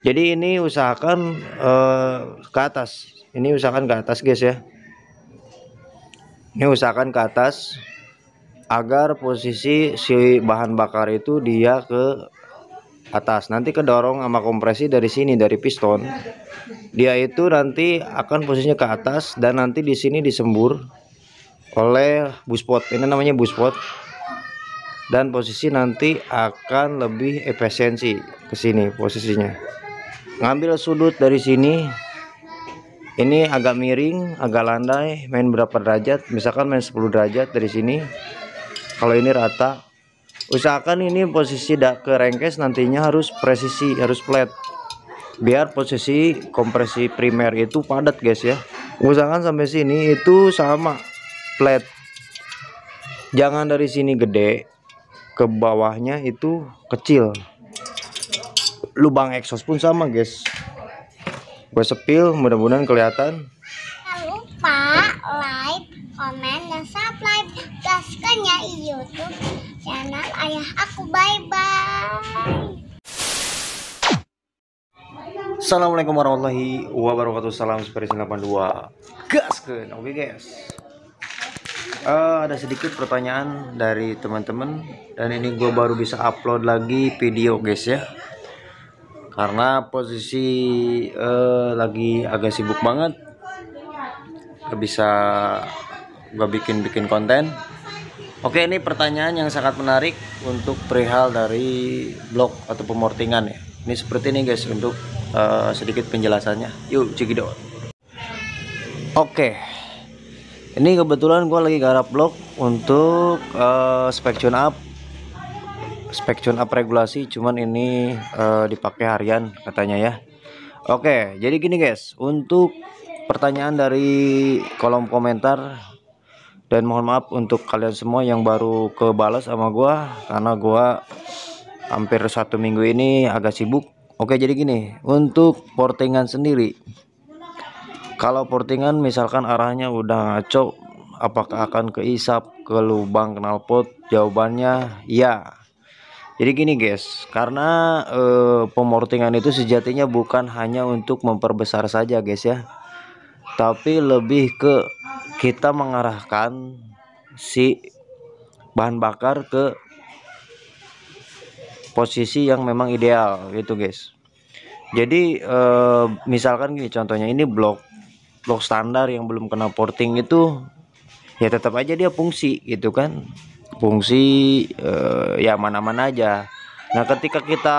Jadi ini usahakan ke atas. Ini usahakan ke atas guys ya. Ini usahakan ke atas agar posisi si bahan bakar itu dia ke atas. Nanti kedorong sama kompresi dari sini, dari piston. Dia itu nanti akan posisinya ke atas dan nanti di sini disembur oleh buspot. Ini namanya buspot. Dan posisi nanti akan lebih efisiensi ke sini posisinya. Ngambil sudut dari sini. Ini agak miring, agak landai, main berapa derajat? Misalkan main 10 derajat dari sini. Kalau ini rata, usahakan ini posisi ke rengkes nantinya harus presisi, harus flat. Biar posisi kompresi primer itu padat guys ya. Usahakan sampai sini itu sama flat. Jangan dari sini gede, ke bawahnya itu kecil. Lubang exhaust pun sama guys. Gue sepil, mudah-mudahan kelihatan. Jangan lupa like, komen, dan subscribe gaskan ya YouTube channel ayah aku. Bye-bye. Assalamualaikum warahmatullahi wabarakatuh. Salam Inspirasi 82. Gaskan. Oke guys. Ada sedikit pertanyaan dari teman-teman dan ini gue baru bisa upload lagi video guys ya. Karena posisi lagi agak sibuk banget, gak bisa gue bikin konten. Oke, ini pertanyaan yang sangat menarik untuk perihal dari blok atau pemortingan ya. Ini seperti ini guys untuk sedikit penjelasannya. Yuk cekidot. Oke, ini kebetulan gue lagi garap blok untuk spek tune up regulasi, cuman ini dipakai harian katanya ya. Oke, jadi gini guys, untuk pertanyaan dari kolom komentar, dan mohon maaf untuk kalian semua yang baru kebalas sama gua karena gua hampir 1 minggu ini agak sibuk. Oke, jadi gini, untuk portingan sendiri, kalau portingan misalkan arahnya udah ngaco, apakah akan keisap ke lubang knalpot? Jawabannya ya. Jadi gini guys, karena pemortingan itu sejatinya bukan hanya untuk memperbesar saja guys ya, tapi lebih ke kita mengarahkan si bahan bakar ke posisi yang memang ideal gitu guys. Jadi misalkan gini contohnya, ini blok standar yang belum kena porting itu ya tetap aja dia fungsi gitu kan, fungsi ya mana-mana aja. Nah ketika kita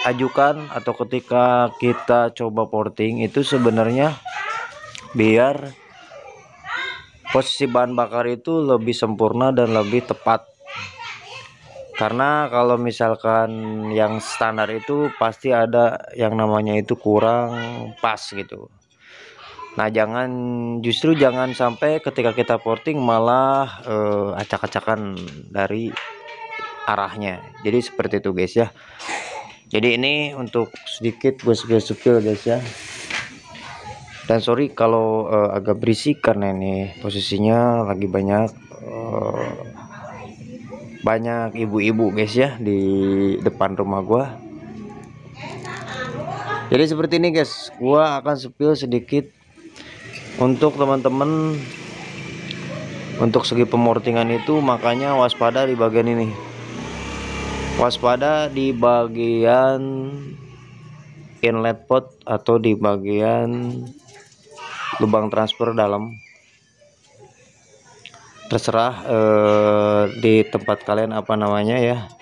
ajukan atau ketika kita coba porting itu sebenarnya biar posisi bahan bakar itu lebih sempurna dan lebih tepat. Karena kalau misalkan yang standar itu pasti ada yang namanya itu kurang pas gitu. Nah justru jangan sampai ketika kita porting malah acak-acakan dari arahnya. Jadi seperti itu guys ya. Jadi ini untuk sedikit gue spill guys ya. Dan sorry kalau agak berisik karena ini posisinya lagi banyak ibu-ibu guys ya di depan rumah gua. Jadi seperti ini guys, gua akan spill sedikit untuk teman-teman untuk segi pemortingan itu. Makanya waspada di bagian ini, waspada di bagian inlet pot atau di bagian lubang transfer dalam. Terserah di tempat kalian apa namanya ya.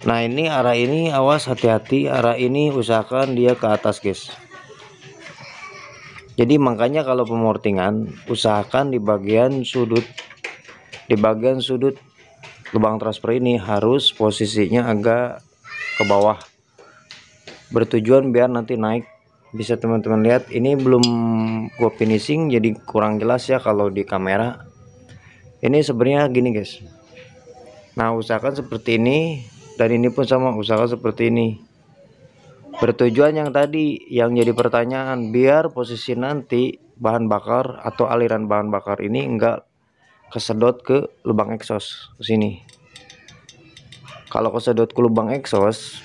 Nah ini arah ini awas, hati-hati, arah ini usahakan dia ke atas guys. Jadi makanya kalau pemortingan usahakan di bagian sudut lubang transfer ini harus posisinya agak ke bawah, bertujuan biar nanti naik. Bisa teman-teman lihat, ini belum gua finishing jadi kurang jelas ya kalau di kamera. Ini sebenarnya gini guys. Nah usahakan seperti ini, dan ini pun sama, usahakan seperti ini. Bertujuan yang tadi yang jadi pertanyaan, biar posisi nanti bahan bakar atau aliran bahan bakar ini enggak kesedot ke lubang exhaust ke sini. Kalau kesedot ke lubang exhaust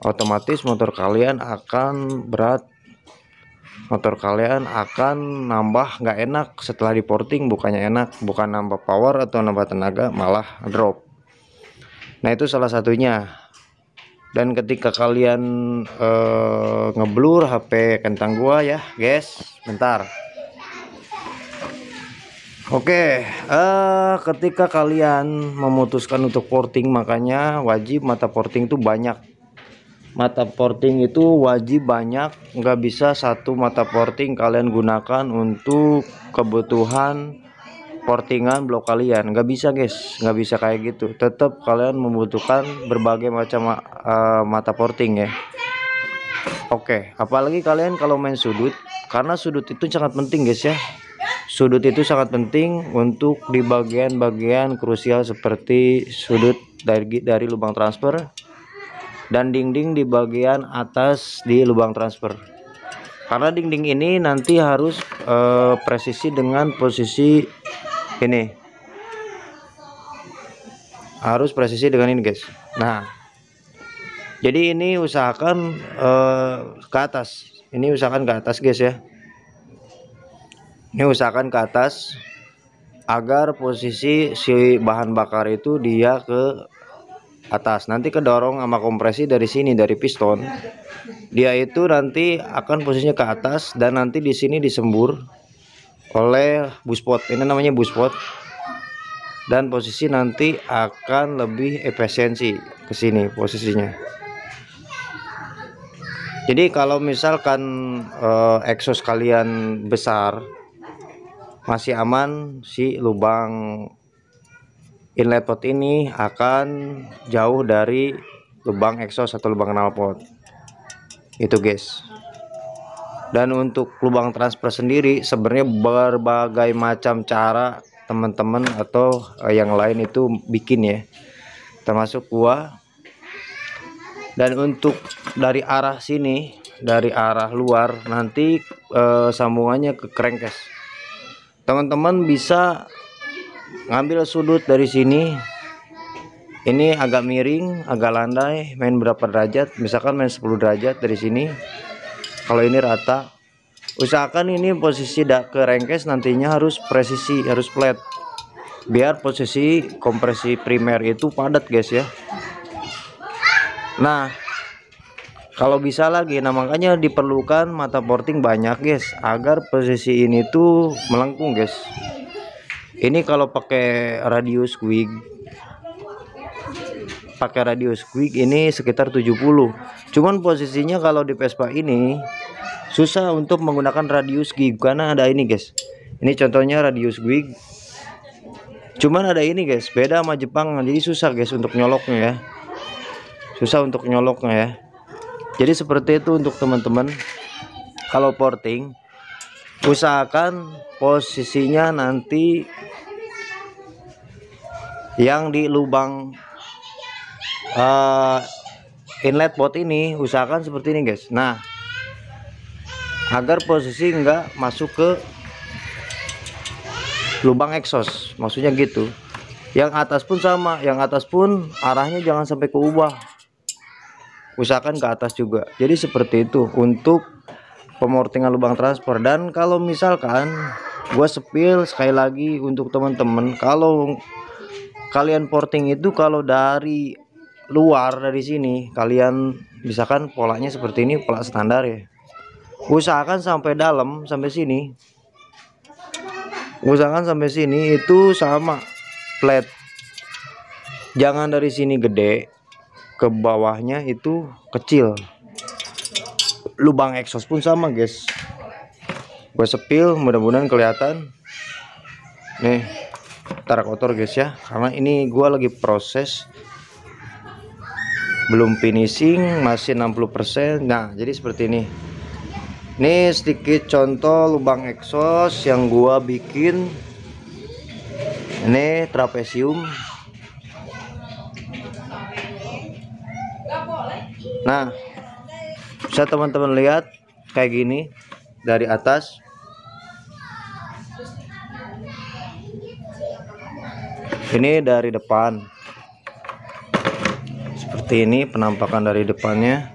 otomatis motor kalian akan berat, motor kalian akan nambah nggak enak setelah di porting. Bukannya enak, bukan nambah power atau nambah tenaga, malah drop. Nah itu salah satunya. Dan ketika kalian ngeblur HP kentang gua ya guys, bentar. Oke, ketika kalian memutuskan untuk porting, makanya wajib mata porting itu banyak. Mata porting itu wajib banyak, nggak bisa satu mata porting kalian gunakan untuk kebutuhan portingan blok kalian. Nggak bisa guys, nggak bisa kayak gitu. Tetap kalian membutuhkan berbagai macam mata porting ya. Oke, apalagi kalian kalau main sudut, karena sudut itu sangat penting guys ya. Sudut itu sangat penting untuk di bagian-bagian krusial seperti sudut dari lubang transfer dan dinding di bagian atas di lubang transfer. Karena dinding ini nanti harus presisi dengan posisi ini. Harus presisi dengan ini guys. Nah, jadi ini usahakan ke atas. Ini usahakan ke atas guys ya. Ini usahakan ke atas agar posisi si bahan bakar itu dia ke atas. Nanti kedorong sama kompresi dari sini, dari piston. Dia itu nanti akan posisinya ke atas dan nanti di sini disembur oleh buspot. Ini namanya buspot. Dan posisi nanti akan lebih efisiensi ke sini posisinya. Jadi kalau misalkan exhaust kalian besar, masih aman si lubang inlet pot ini akan jauh dari lubang exhaust atau lubang knalpot itu guys. Dan untuk lubang transfer sendiri sebenarnya berbagai macam cara teman-teman atau yang lain itu bikin ya, termasuk gua. Dan untuk dari arah sini, dari arah luar nanti sambungannya ke crankcase. Teman-teman bisa ngambil sudut dari sini. Ini agak miring, agak landai, main berapa derajat, misalkan main 10 derajat dari sini. Kalau ini rata, usahakan ini posisi ke crankcase nantinya harus presisi, harus flat, biar posisi kompresi primer itu padat guys ya. Nah kalau bisa lagi, nah makanya diperlukan mata porting banyak guys, agar posisi ini tuh melengkung guys. Ini kalau pakai radius squeak, ini sekitar 70. Cuman posisinya kalau di Vespa ini susah untuk menggunakan radius gig karena ada ini guys. Ini contohnya radius gig. Cuman ada ini guys, beda sama Jepang, jadi susah guys untuk nyoloknya ya. Susah untuk nyoloknya ya. Jadi seperti itu untuk teman-teman. Kalau porting, usahakan posisinya nanti yang di lubang inlet pot ini usahakan seperti ini guys. Nah, agar posisi enggak masuk ke lubang exhaust, maksudnya gitu. Yang atas pun sama, yang atas pun arahnya jangan sampai ke ubah, usahakan ke atas juga. Jadi seperti itu untuk pemortingan lubang transfer. Dan kalau misalkan gua sepil sekali lagi untuk teman-teman, kalau kalian porting itu kalau dari luar, dari sini kalian misalkan polanya seperti ini, pola standar ya, usahakan sampai dalam, sampai sini, usahakan sampai sini itu sama flat. Jangan dari sini gede ke bawahnya itu kecil. Lubang exhaust pun sama guys. Gue sepil, mudah-mudahan kelihatan. Nih, tarak kotor guys ya, karena ini gue lagi proses, belum finishing, masih 60%. Nah jadi seperti ini. Ini sedikit contoh lubang exhaust yang gua bikin. Ini trapesium. Nah, bisa teman-teman lihat kayak gini dari atas. Ini dari depan. Seperti ini penampakan dari depannya.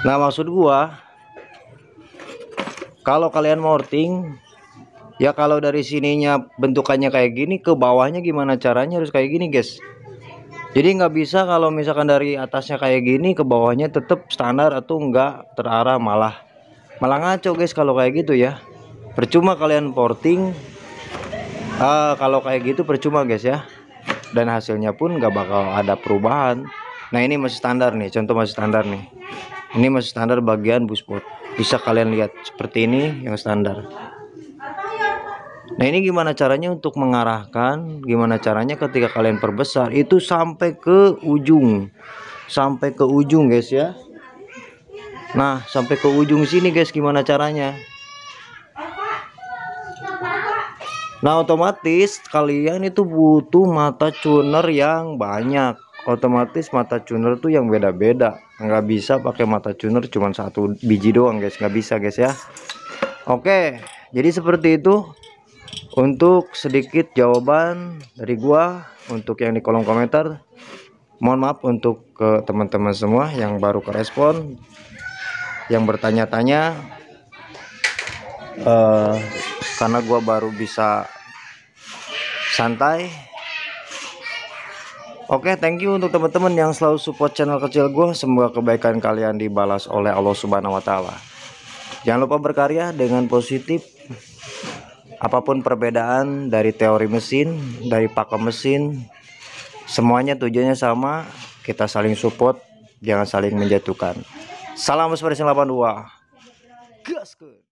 Nah, maksud gua kalau kalian morting ya, kalau dari sininya bentukannya kayak gini, ke bawahnya gimana caranya harus kayak gini guys. Jadi nggak bisa kalau misalkan dari atasnya kayak gini ke bawahnya tetap standar atau enggak terarah, malah ngaco guys kalau kayak gitu ya. Percuma kalian porting. Kalau kayak gitu percuma guys ya, dan hasilnya pun nggak bakal ada perubahan. Nah, ini masih standar nih, contoh masih standar nih. Ini masih standar bagian buspot, bisa kalian lihat seperti ini yang standar. Nah, ini gimana caranya untuk mengarahkan, gimana caranya ketika kalian perbesar itu sampai ke ujung guys ya. Nah, sampai ke ujung sini guys, gimana caranya? Nah, otomatis kalian itu butuh mata tuner yang banyak. Otomatis mata tuner tuh yang beda-beda, nggak bisa pakai mata tuner cuma 1 biji doang guys, nggak bisa guys ya. Oke, jadi seperti itu untuk sedikit jawaban dari gua untuk yang di kolom komentar. Mohon maaf untuk ke teman-teman semua yang baru kerespon, yang bertanya-tanya, karena gua baru bisa santai. Oke, thank you untuk teman-teman yang selalu support channel kecil gue. Semoga kebaikan kalian dibalas oleh Allah Subhanahu wa Ta'ala. Jangan lupa berkarya dengan positif. Apapun perbedaan dari teori mesin, dari pakem mesin, semuanya tujuannya sama. Kita saling support, jangan saling menjatuhkan. Salam Aspirasi 82. Gaskeun.